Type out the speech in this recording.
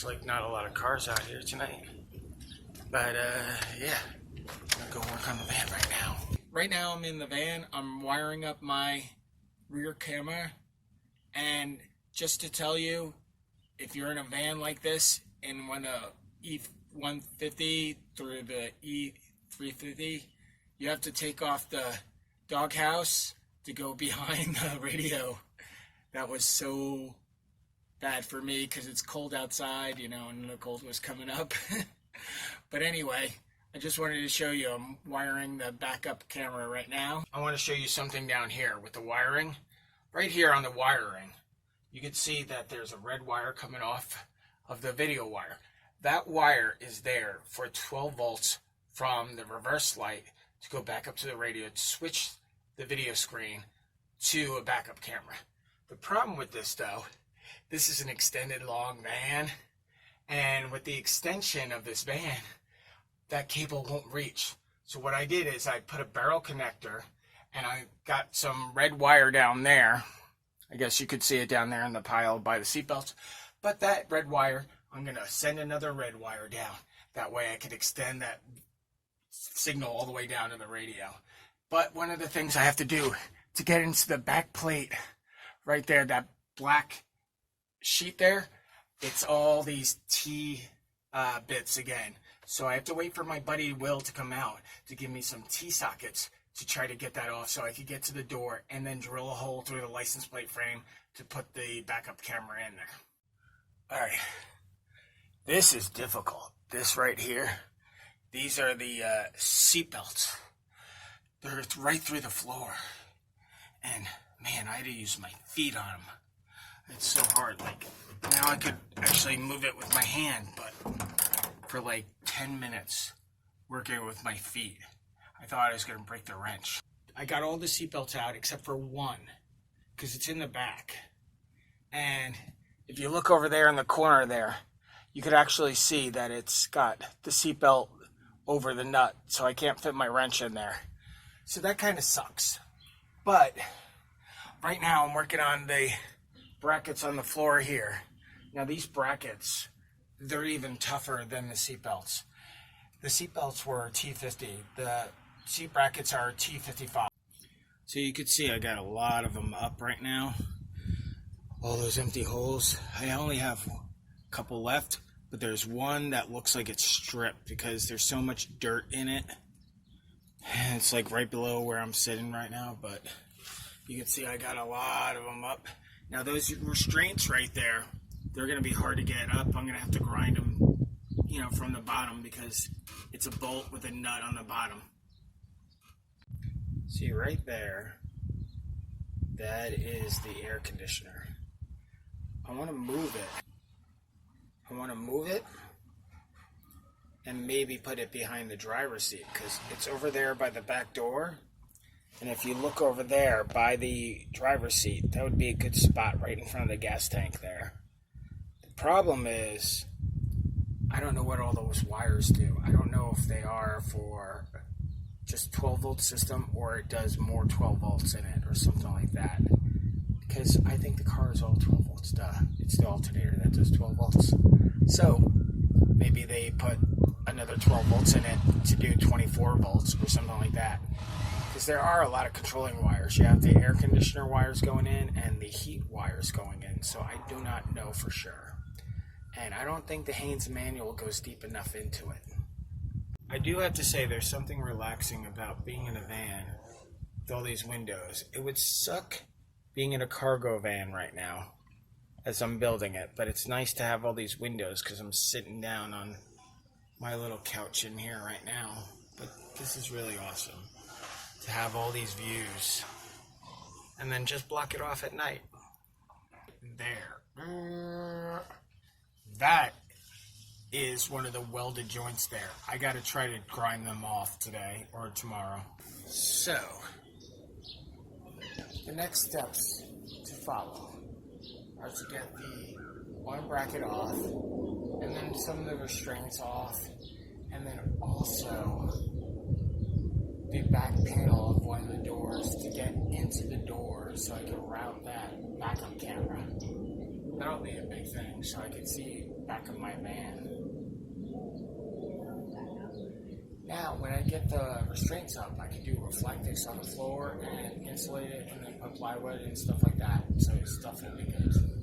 like not a lot of cars out here tonight. But yeah, I'm gonna go work on the van right now. Right now I'm in the van. I'm wiring up my rear camera. And just to tell you, if you're in a van like this, in one of E150 through the E350, you have to take off the doghouse to go behind the radio. That was so bad for me because it's cold outside, you know, and the cold was coming up. But anyway, I just wanted to show you I'm wiring the backup camera right now. I want to show you something down here with the wiring. Right here on the wiring, you can see that there's a red wire coming off of the video wire. That wire is there for 12 volts from the reverse light to go back up to the radio to switch the video screen to a backup camera. The problem with this though, this is an extended long van, and with the extension of this van, that cable won't reach. So what I did is I put a barrel connector and I got some red wire down there. I guess you could see it down there in the pile by the seatbelts. But that red wire, I'm going to send another red wire down. That way I could extend that signal all the way down to the radio. But one of the things I have to do to get into the back plate right there, that black sheet there, it's all these T bits again. So I have to wait for my buddy Will to come out to give me some T-sockets to try to get that off so I could get to the door and then drill a hole through the license plate frame to put the backup camera in there. All right, this is difficult. This right here, these are the seat belts. They're right through the floor. And man, I had to use my feet on them. It's so hard. Like, now I could actually move it with my hand, but for like 10 minutes working with my feet, I thought I was going to break the wrench. I got all the seatbelts out except for one, because it's in the back. And if you look over there in the corner there, you could actually see that it's got the seatbelt over the nut, so I can't fit my wrench in there. So that kind of sucks. But right now I'm working on the brackets on the floor here. Now these brackets, they're even tougher than the seatbelts. The seatbelts were T50. The seat brackets are T55. So you can see I got a lot of them up right now. All those empty holes. I only have a couple left, but there's one that looks like it's stripped because there's so much dirt in it. And it's like right below where I'm sitting right now, but you can see I got a lot of them up. Now those restraints right there, they're going to be hard to get up. I'm going to have to grind them, you know, from the bottom because it's a bolt with a nut on the bottom. See right there, that is the air conditioner. I want to move it. And maybe put it behind the driver's seat because it's over there by the back door. And if you look over there by the driver's seat, that would be a good spot right in front of the gas tank there. The problem is, I don't know what all those wires do. I don't know if they are for just 12 volt system or it does more 12 volts in it or something like that. Because I think the car is all 12 volts, duh. It's the alternator that does 12 volts. So maybe they put another 12 volts in it to do 24 volts or something like that. Because there are a lot of controlling wires. You have the air conditioner wires going in and the heat wires going in. So I do not know for sure. And I don't think the Haynes manual goes deep enough into it. I do have to say there's something relaxing about being in a van with all these windows. It would suck being in a cargo van right now as I'm building it, but it's nice to have all these windows because I'm sitting down on my little couch in here right now. But this is really awesome to have all these views and then just block it off at night. There. That is one of the welded joints there. I got to try to grind them off today or tomorrow. So, the next steps to follow are to get the one bracket off, and then some of the restraints off, and then also the back panel of one of the doors to get into the door so I can route that backup camera. That'll be a big thing, so I can see back of my van. Now, when I get the restraints up, I can do reflectix on the floor and insulate it, and then put plywood and stuff like that, so stuff will be good.